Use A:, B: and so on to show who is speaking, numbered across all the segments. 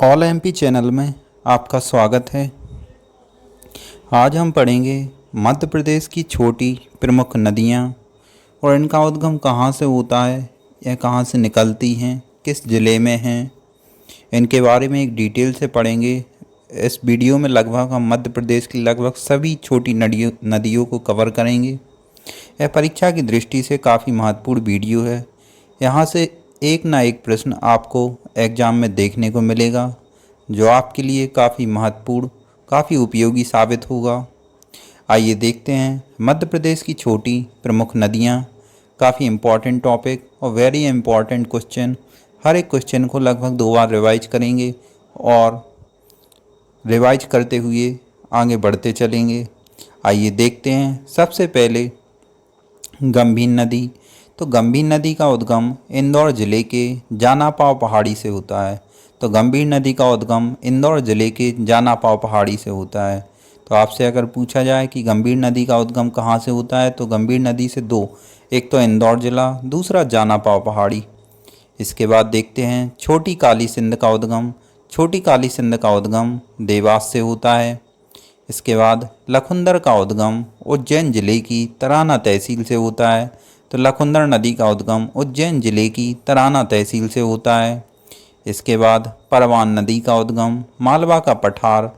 A: All MP channel में आपका स्वागत है। आज हम पढ़ेंगे मध्य प्रदेश की छोटी प्रमुख नदियाँ और इनका उद्गम कहाँ से होता है, यह कहाँ से निकलती हैं, किस ज़िले में हैं, इनके बारे में एक डिटेल से पढ़ेंगे। इस वीडियो में लगभग हम मध्य प्रदेश की लगभग सभी छोटी नदियों को कवर करेंगे। यह परीक्षा की दृष्टि से काफ़ी महत्वपूर्ण वीडियो है। यहाँ से एक ना एक प्रश्न आपको एग्ज़ाम में देखने को मिलेगा जो आपके लिए काफ़ी महत्वपूर्ण, काफ़ी उपयोगी साबित होगा। आइए देखते हैं मध्य प्रदेश की छोटी प्रमुख नदियाँ। काफ़ी इम्पॉर्टेंट टॉपिक और वेरी इम्पॉर्टेंट क्वेश्चन। हर एक क्वेश्चन को लगभग 2 बार रिवाइज करेंगे और रिवाइज करते हुए आगे बढ़ते चलेंगे। आइए देखते हैं। सबसे पहले गंभीर नदी। तो गंभीर नदी का उद्गम इंदौर ज़िले के जानापाव पहाड़ी से होता है। तो गंभीर नदी का उद्गम इंदौर ज़िले के जानापाव पहाड़ी से होता है। तो आपसे अगर पूछा जाए कि गंभीर नदी का उद्गम कहाँ से होता है, तो गंभीर नदी से दो, एक तो इंदौर ज़िला, दूसरा जानापाव पहाड़ी। इसके बाद देखते हैं छोटी काली सिंध का उद्गम। छोटी काली सिंध का उद्गम देवास से होता है। इसके बाद लखुंदर का उद्गम उज्जैन जिले की तराना तहसील से होता है। तो लखुंदर नदी का उद्गम उज्जैन जिले की तराना तहसील से होता है। इसके बाद परवान नदी का उद्गम मालवा का पठार,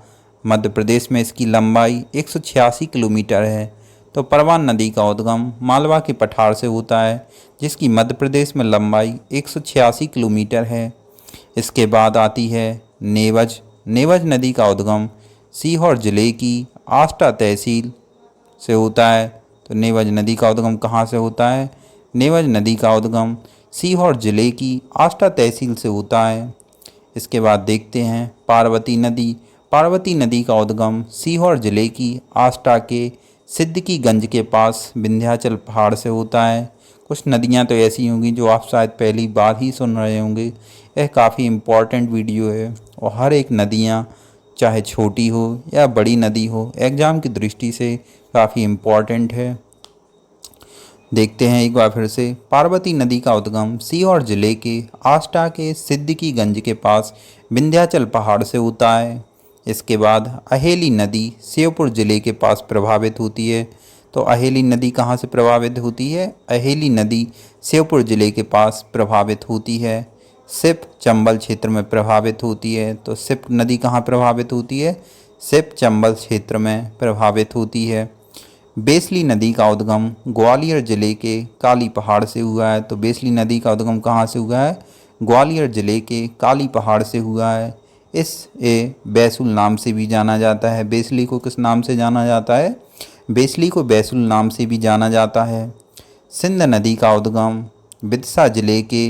A: मध्य प्रदेश में इसकी लंबाई 186 किलोमीटर है। तो परवान नदी का उद्गम मालवा के पठार से होता है, जिसकी मध्य प्रदेश में लंबाई 186 किलोमीटर है। इसके बाद आती है नेवज। नेवज नदी का उद्गम सीहोर जिले की आष्टा तहसील से होता है। तो नेवज नदी का उद्गम कहाँ से होता है? नेवज नदी का उद्गम सीहोर जिले की आष्टा तहसील से होता है। इसके बाद देखते हैं पार्वती नदी। पार्वती नदी का उद्गम सीहोर जिले की आष्टा के सिद्दीकीगंज के पास विंध्याचल पहाड़ से होता है। कुछ नदियां तो ऐसी होंगी जो आप शायद पहली बार ही सुन रहे होंगे। यह काफ़ी इम्पॉर्टेंट वीडियो है और हर एक नदियां चाहे छोटी हो या बड़ी नदी हो, एग्ज़ाम की दृष्टि से काफ़ी इम्पॉर्टेंट है। देखते हैं एक बार फिर से। पार्वती नदी का उद्गम सीहोर जिले के आष्टा के सिद्दीकीगंज के पास विंध्याचल पहाड़ से होता है। इसके बाद अहेली नदी श्योपुर जिले के पास प्रभावित होती है। तो अहेली नदी कहाँ से प्रभावित होती है? अहेली नदी श्योपुर जिले के पास प्रभावित होती है। सिप चंबल क्षेत्र में प्रभावित होती है। तो सिप नदी कहाँ प्रभावित होती है? सिप चंबल क्षेत्र में प्रभावित होती है। बेसली नदी का उद्गम ग्वालियर जिले के काली पहाड़ से हुआ है। तो बेसली नदी का उद्गम कहाँ से हुआ है? ग्वालियर जिले के काली पहाड़ से हुआ है। इसे बैसुल नाम से भी जाना जाता है। बेसली को किस नाम से जाना जाता है? बेसली को बैसुल नाम से भी जाना जाता है। सिंध नदी का उद्गम विदिशा जिले के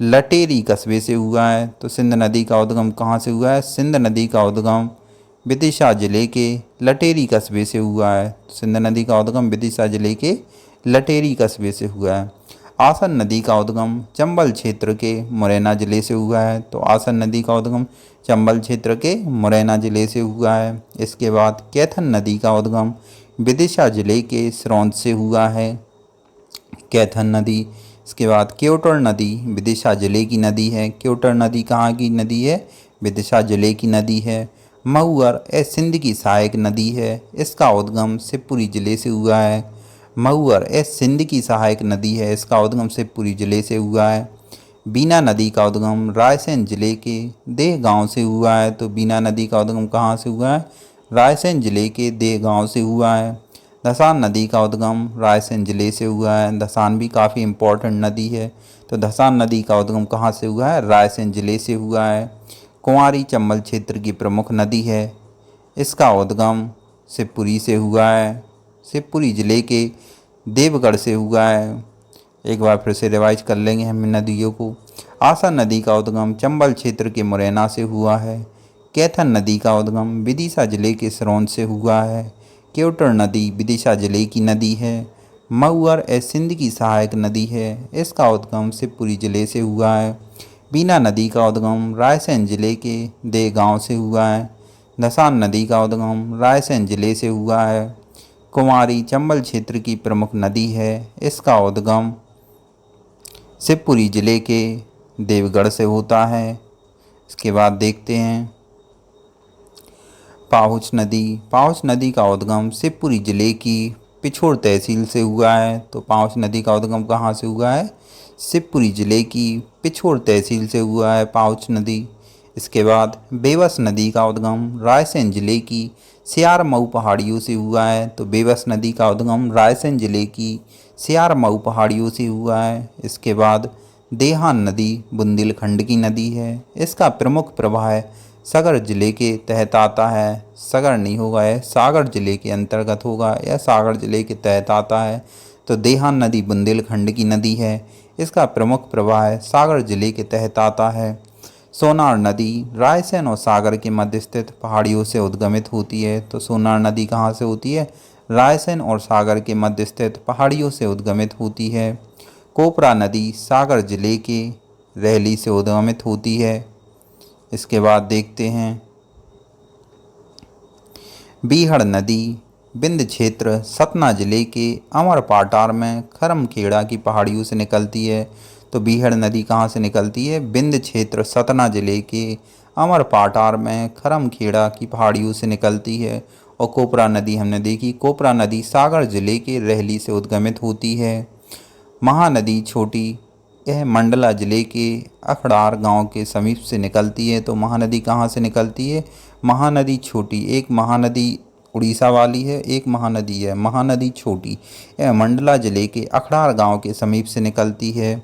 A: लटेरी कस्बे से हुआ है। तो सिंध नदी का उद्गम कहाँ से हुआ है? सिंध नदी का उद्गम विदिशा जिले के लटेरी कस्बे से हुआ है। सिंध नदी का उद्गम विदिशा जिले के लटेरी कस्बे से हुआ है। आसन नदी का उद्गम चंबल क्षेत्र के मुरैना जिले से हुआ है। तो आसन नदी का उद्गम चंबल क्षेत्र के मुरैना जिले से हुआ है। इसके बाद कैथन नदी का उद्गम विदिशा जिले के सिरौंज से हुआ है। कैथन नदी। इसके बाद केवटर नदी विदिशा जिले की नदी है। केवटर नदी कहाँ की नदी है? विदिशा जिले की नदी है। महुअर सिंध की सहायक नदी है। इसका उद्गम शिवपुरी जिले से हुआ है। महुअर सिंध की सहायक नदी है। इसका उद्गम शिवपुरी जिले से हुआ है। बीना नदी का उद्गम रायसेन जिले के देह गांव से हुआ है। तो बीना नदी का उद्गम कहाँ से हुआ है? रायसेन जिले के देह गांव से हुआ है। धसान नदी का उद्गम रायसेन जिले से हुआ है। धसान भी काफ़ी इम्पोर्टेंट नदी है। तो धसान नदी का उद्गम कहाँ से हुआ है? रायसेन जिले से हुआ है। कुंवारी चंबल क्षेत्र की प्रमुख नदी है। इसका उद्गम शिवपुरी से हुआ है। शिवपुरी जिले के देवगढ़ से हुआ है। एक बार फिर से रिवाइज कर लेंगे हम इन नदियों को। आसन नदी का उद्गम चंबल क्षेत्र के मुरैना से हुआ है। कैथन नदी का उद्गम विदिशा जिले के सिरौंज से हुआ है। केवटर नदी विदिशा जिले की नदी है। महुअर सिंध की सहायक नदी है। इसका उद्गम शिवपुरी जिले से हुआ है। बीना नदी का उद्गम रायसेन जिले के देह गांव से हुआ है। धसान नदी का उद्गम रायसेन जिले से हुआ है। कुंवारी चंबल क्षेत्र की प्रमुख नदी है। इसका उद्गम शिवपुरी जिले के देवगढ़ से होता है। इसके बाद देखते हैं पाहुच नदी। पाहुच नदी का उद्गम शिवपुरी जिले की पिछोर तहसील से हुआ है। तो पाहुच नदी का उद्गम कहाँ से हुआ है? शिवपुरी जिले की पिछोर तहसील से हुआ है पाहुच नदी। इसके बाद बेवस नदी का उद्गम रायसेन जिले की सियारमऊ पहाड़ियों से हुआ है। तो बेवस नदी का उद्गम रायसेन जिले की सियारमऊ पहाड़ियों से हुआ है। इसके बाद देहान नदी बुंदेलखंड की नदी है। इसका प्रमुख प्रवाह सागर जिले के तहत आता है। सागर नहीं होगा, यह सागर जिले के अंतर्गत होगा, यह सागर जिले के तहत आता है। तो देहान नदी बुंदेलखंड की नदी है। इसका प्रमुख प्रवाह सागर जिले के तहत आता है। सोनार नदी रायसेन और सागर के मध्य स्थित पहाड़ियों से उद्गमित होती है। तो सोनार नदी कहाँ से होती है? रायसेन और सागर के मध्य स्थित पहाड़ियों से उद्गमित होती है। कोपरा नदी सागर जिले के रहली से उद्गमित होती है। इसके बाद देखते हैं बीहड़ नदी विंध्य क्षेत्र सतना जिले के अमरपाटार में खरमखेड़ा की पहाड़ियों से निकलती है। तो बीहड़ नदी कहाँ से निकलती है? विंध्य क्षेत्र सतना जिले के अमरपाटार में खरमखेड़ा की पहाड़ियों से निकलती है। और कोपरा नदी हमने देखी, कोपरा नदी सागर जिले के रहली से उद्गमित होती है। महानदी छोटी, यह मंडला जिले के अखड़ार गांव के समीप से निकलती है। तो महानदी कहाँ से निकलती है? महानदी छोटी, एक महानदी उड़ीसा वाली है, एक महानदी है महानदी छोटी, यह मंडला जिले के अखड़ार गांव के समीप से निकलती है।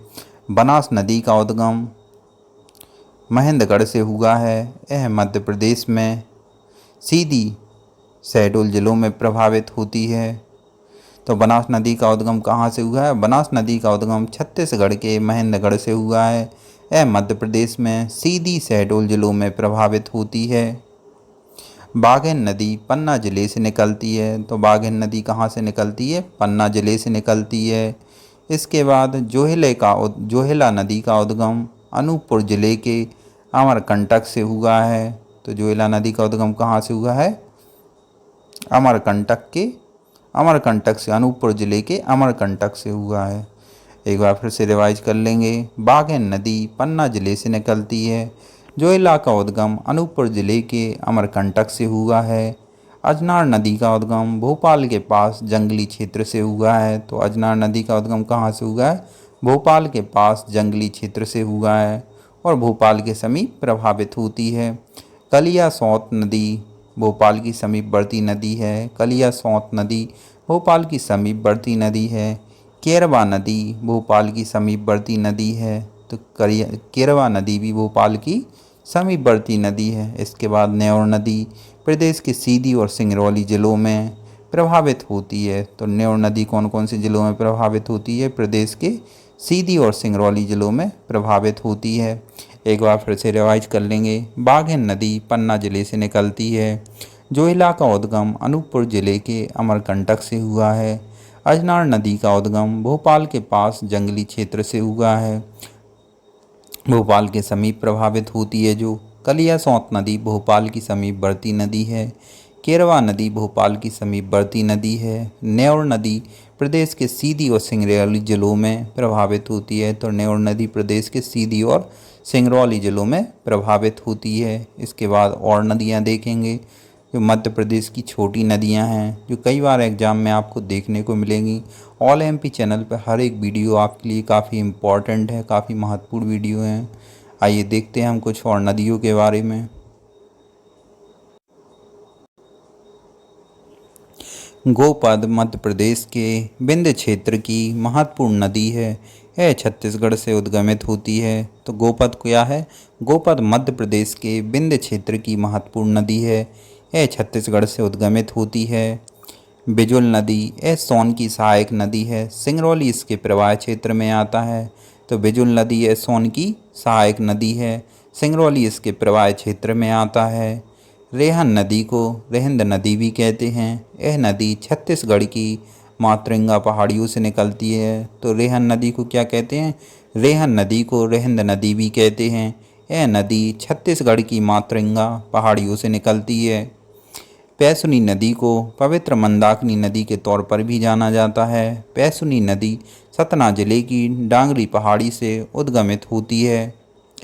A: बनास नदी का उद्गम महेंद्रगढ़ से हुआ है। यह मध्य प्रदेश में सीधी शहडोल जिलों में प्रभावित होती है। तो बनास नदी का उद्गम कहाँ से हुआ है? बनास नदी का उद्गम छत्तीसगढ़ के महेंद्रगढ़ से हुआ है। यह मध्य प्रदेश में सीधी शहडोल जिलों में प्रभावित होती है। बाघेन नदी पन्ना जिले से निकलती है। तो बाघेन नदी कहाँ से निकलती है? पन्ना जिले से निकलती है। इसके बाद जोहेला नदी का उद्गम अनूपपुर जिले के अमरकंटक से हुआ है। तो जोहेला नदी का उद्गम कहाँ से हुआ है? अमरकंटक से, अनूपपुर जिले के अमरकंटक से हुआ है। एक बार फिर से रिवाइज कर लेंगे। बाघेन नदी पन्ना जिले से निकलती है। जोहेला का उद्गम अनूपपुर जिले के अमरकंटक से हुआ है। अजनार नदी का उद्गम भोपाल के पास जंगली क्षेत्र से हुआ है। तो अजनार नदी का उद्गम कहाँ से हुआ है? भोपाल के पास जंगली क्षेत्र से हुआ है और भोपाल के समीप प्रभावित होती है। कलिया सौत नदी भोपाल की समीपवर्ती नदी है। कलिया सौत नदी भोपाल की समीपवर्ती नदी है। केरवा नदी भोपाल की समीपवर्ती नदी है। तो केरवा नदी भी भोपाल की समीपवर्ती नदी है। इसके बाद न्योर नदी प्रदेश के सीधी और सिंगरौली जिलों में प्रभावित होती है। तो न्योर नदी कौन कौन से जिलों में प्रभावित होती है? प्रदेश के सीधी और सिंगरौली जिलों में प्रभावित होती है। एक बार फिर से रिवाइज कर लेंगे। बाघेन नदी पन्ना जिले से निकलती है। जोहेला का उद्गम अनूपपुर जिले के अमरकंटक से हुआ है। अजनार नदी का उद्गम भोपाल के पास जंगली क्षेत्र से हुआ है, भोपाल के समीप प्रभावित होती है। जो कलिया सौत नदी भोपाल की समीपवर्ती नदी है। केरवा नदी भोपाल की समीपवर्ती नदी है। न्योर नदी प्रदेश के सीधी और सिंगरौली जिलों में प्रभावित होती है। तो न्योर नदी प्रदेश के सीधी और सिंगरौली जिलों में प्रभावित होती है। इसके बाद और नदियां देखेंगे जो मध्य प्रदेश की छोटी नदियां हैं, जो कई बार एग्जाम में आपको देखने को मिलेंगी। ऑल एमपी चैनल पर हर एक वीडियो आपके लिए काफ़ी इम्पॉर्टेंट है, काफ़ी महत्वपूर्ण वीडियो हैं। आइए देखते हैं हम कुछ और नदियों के बारे में। गोपद मध्य प्रदेश के विंध्य क्षेत्र की महत्वपूर्ण नदी है। यह छत्तीसगढ़ से उद्गमित होती है। तो गोपद क्या है? गोपद मध्य प्रदेश के विंध्य क्षेत्र की महत्वपूर्ण नदी है। यह छत्तीसगढ़ से उद्गमित होती है। बिजुल नदी यह सोन की सहायक नदी है। सिंगरौली इसके प्रवाह क्षेत्र में आता है। तो बिजुल नदी यह सोन की सहायक नदी है। सिंगरौली इसके प्रवाह क्षेत्र में आता है। रेहन नदी को रेहंद नदी भी कहते हैं। यह नदी छत्तीसगढ़ की मातृंगा पहाड़ियों से निकलती है। तो रेहन नदी को क्या कहते हैं? रेहन नदी को रेहंद नदी भी कहते हैं। यह नदी छत्तीसगढ़ की मातृंगा पहाड़ियों से निकलती है। पैसुनी नदी को पवित्र मंदाकिनी नदी के तौर पर भी जाना जाता है। पैसुनी नदी सतना जिले की डांगरी पहाड़ी से उद्गमित होती है।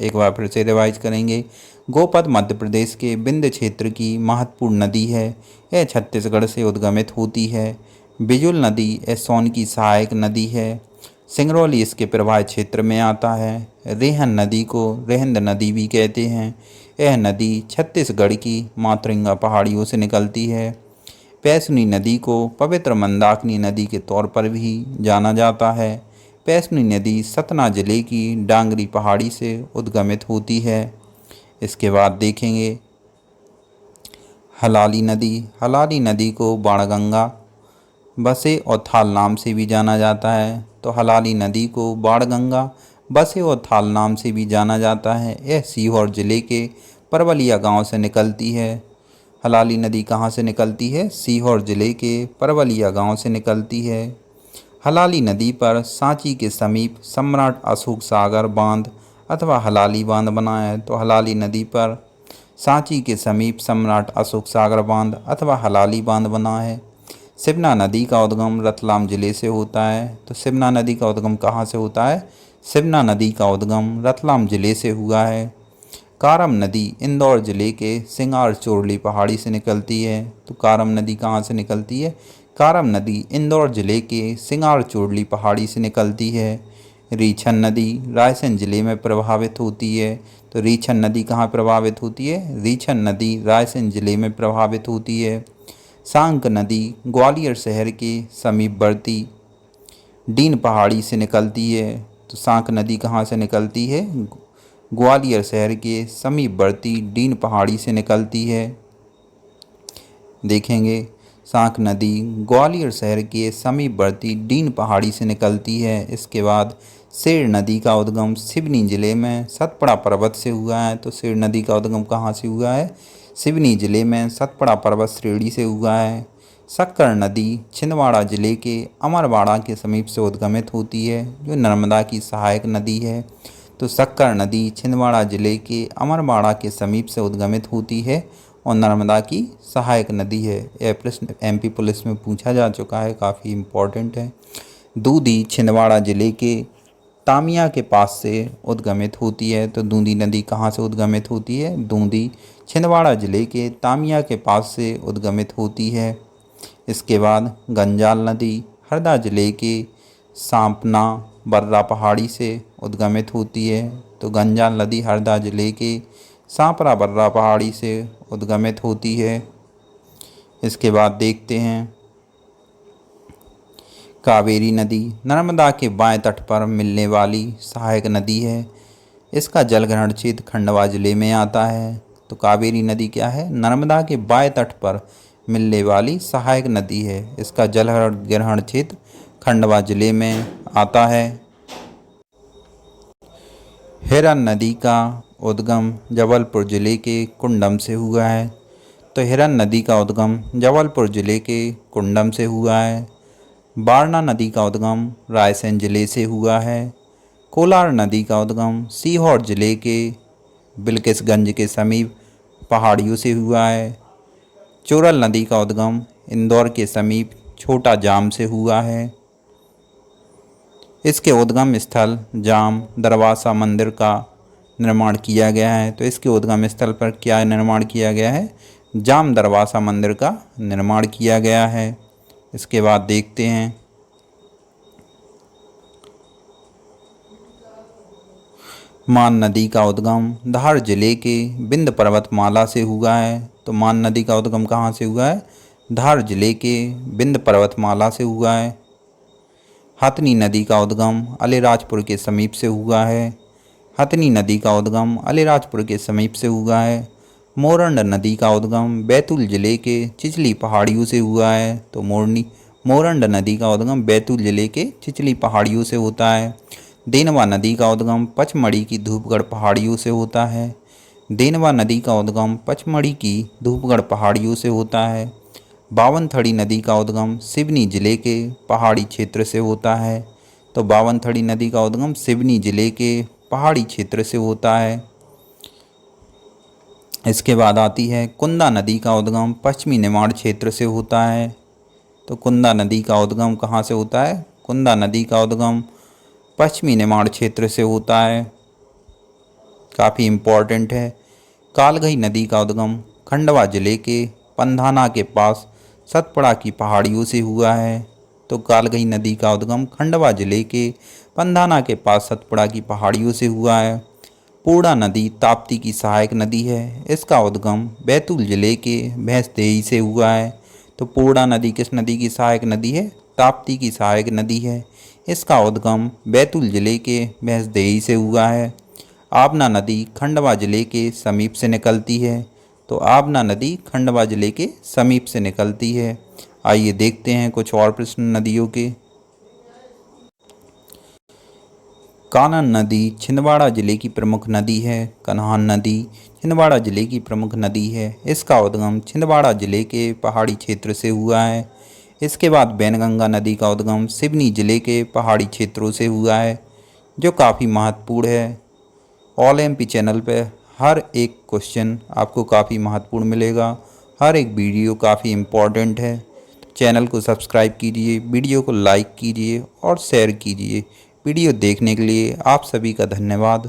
A: एक बार फिर से रिवाइज करेंगे। गोपद मध्य प्रदेश के विंध्य क्षेत्र की महत्वपूर्ण नदी है। यह छत्तीसगढ़ से उद्गमित होती है। बिजुल नदी यह सोन की सहायक नदी है। सिंगरौली इसके प्रवाह क्षेत्र में आता है। रेहन नदी को रेहंद नदी भी कहते हैं। यह नदी छत्तीसगढ़ की मातृंगा पहाड़ियों से निकलती है। पैसुनी नदी को पवित्र मंदाकिनी नदी के तौर पर भी जाना जाता है। पैसुनी नदी सतना जिले की डांगरी पहाड़ी से उद्गमित होती है। इसके बाद देखेंगे हलाली नदी। हलाली नदी को बाणगंगा, बसे और थाल नाम से भी जाना जाता है। तो हलाली नदी को बाणगंगा, बसे और थाल नाम से भी जाना जाता है। यह सीहोर जिले के परवलिया गांव से निकलती है। हलाली नदी कहाँ से निकलती है? सीहोर जिले के परवलिया गांव से निकलती है। हलाली नदी पर सांची के समीप सम्राट अशोक सागर बांध अथवा हलाली बांध बना है। तो हलाली नदी पर सांची के समीप सम्राट अशोक सागर बांध अथवा हलाली बांध बना है। सिवना नदी का उद्गम रतलाम जिले से होता है। तो सिवना नदी का उद्गम कहाँ से होता है? सिवना नदी का उद्गम रतलाम जिले से हुआ है। कारम नदी इंदौर जिले के सिंगार चोरली पहाड़ी से निकलती है। तो कारम नदी कहाँ से निकलती है? कारम नदी इंदौर जिले के सिंगार चोरली पहाड़ी से निकलती है। रीछन नदी रायसेन जिले में प्रभावित होती है। तो रीछन नदी कहाँ प्रभावित होती है? रीछन नदी रायसेन जिले में प्रभावित होती है। सांक नदी ग्वालियर शहर के समीपवर्ती डीन पहाड़ी से निकलती है। तो सांक नदी कहाँ से निकलती है? ग्वालियर शहर के समीपवर्ती डीन पहाड़ी से निकलती है। देखेंगे सांक नदी ग्वालियर शहर के समीपवर्ती डीन पहाड़ी से निकलती है। इसके बाद सेर नदी का उद्गम सिवनी जिले में सतपड़ा पर्वत से हुआ है। तो सेर नदी का उद्गम कहाँ से हुआ है? सिवनी जिले में सतपड़ा पर्वत श्रेणी से हुआ है। शक्कर नदी छिंदवाड़ा जिले के अमरवाड़ा के समीप से उद्गमित होती है, जो नर्मदा की सहायक नदी है। तो शक्कर नदी छिंदवाड़ा जिले के अमरवाड़ा के समीप से उद्गमित होती है और नर्मदा की सहायक नदी है। यह प्रश्न एमपी पुलिस में पूछा जा चुका है, काफ़ी इम्पोर्टेंट है। दूधी छिंदवाड़ा जिले के तामिया के पास से उद्गमित होती है। तो दूधी नदी कहाँ से उद्गमित होती है? दूधी छिंदवाड़ा जिले के तामिया के पास से उद्गमित होती है। इसके बाद गंजाल नदी हरदा जिले के सांपना बर्रा पहाड़ी से उद्गमित होती है। तो गंजाल नदी हरदा जिले के सांपरा बर्रा पहाड़ी से उद्गमित होती है। इसके बाद देखते हैं कावेरी नदी नर्मदा के बाएं तट पर मिलने वाली सहायक नदी है। इसका जलग्रहण क्षेत्र खंडवा जिले में आता है। तो कावेरी नदी क्या है? नर्मदा के बाएं तट पर मिलने वाली सहायक नदी है। इसका जलग्रहण क्षेत्र खंडवा जिले में आता है। हिरन नदी का उद्गम जबलपुर जिले के कुंडम से हुआ है। तो हिरन नदी का उद्गम जबलपुर जिले के कुंडम से हुआ है। बारना नदी का उद्गम रायसेन जिले से हुआ है। कोलार नदी का उद्गम सीहोर जिले के बिलकिसगंज के समीप पहाड़ियों से हुआ है। चोरल नदी का उद्गम इंदौर के समीप छोटा जाम से हुआ है। इसके उद्गम स्थल जाम दरवासा मंदिर का निर्माण किया गया है। तो इसके उद्गम स्थल पर क्या निर्माण किया गया है? जाम दरवासा मंदिर का निर्माण किया गया है। इसके बाद देखते हैं मान नदी का उद्गम धार जिले के विंध्य पर्वतमाला से हुआ है। तो मान नदी का उद्गम कहाँ से हुआ है? धार जिले के विंध्य पर्वतमाला से हुआ है। हथनी नदी का उद्गम अलीराजपुर के समीप से हुआ है। हथनी नदी का उद्गम अलीराजपुर के समीप से हुआ है। मोरंड नदी का उद्गम बैतूल जिले के चिचली पहाड़ियों से हुआ है। तो मोरंड नदी का उद्गम बैतूल जिले के चिचली पहाड़ियों से होता है। देनवा नदी का उद्गम पचमढ़ी की धूपगढ़ पहाड़ियों से होता है। देनवा नदी का उद्गम पचमढ़ी की धूपगढ़ पहाड़ियों से होता है। बावनथड़ी नदी का उद्गम सिवनी जिले के पहाड़ी क्षेत्र से होता है। तो बावनथड़ी नदी का उद्गम सिवनी जिले के पहाड़ी क्षेत्र से होता है। इसके बाद आती है कुंदा नदी का उद्गम पश्चिमी निमाड़ क्षेत्र से होता है। तो कुंदा नदी का उद्गम कहाँ से होता है? कुंदा नदी का उद्गम पश्चिमी निमाड़ क्षेत्र से होता है। काफ़ी इम्पोर्टेंट है। कालघई नदी का उद्गम खंडवा जिले के पंधाना के पास सतपुड़ा की पहाड़ियों से हुआ है। तो कालघई नदी का उद्गम खंडवा जिले के पंधाना के पास सतपुड़ा की पहाड़ियों से हुआ है। पूर्णा नदी ताप्ती की सहायक नदी है। इसका उद्गम बैतूल जिले के भैंसदेही से हुआ है। तो पूर्णा नदी किस नदी की सहायक नदी है? ताप्ती की सहायक नदी है। इसका उद्गम बैतूल जिले के भैंसदेही से हुआ है। आबना नदी खंडवा जिले के समीप से निकलती है। तो आबना नदी खंडवा जिले के समीप से निकलती है। आइए देखते हैं कुछ और प्रश्न नदियों के। कानन नदी छिंदवाड़ा जिले की प्रमुख नदी है। कन्हान नदी छिंदवाड़ा जिले की प्रमुख नदी है। इसका उद्गम छिंदवाड़ा जिले के पहाड़ी क्षेत्र से हुआ है। इसके बाद बैनगंगा नदी का उद्गम सिवनी जिले के पहाड़ी क्षेत्रों से हुआ है, जो काफ़ी महत्वपूर्ण है। ऑल एमपी चैनल पर हर एक क्वेश्चन आपको काफ़ी महत्वपूर्ण मिलेगा। हर एक वीडियो काफ़ी इम्पोर्टेंट है। चैनल को सब्सक्राइब कीजिए, वीडियो को लाइक कीजिए और शेयर कीजिए। वीडियो देखने के लिए आप सभी का धन्यवाद।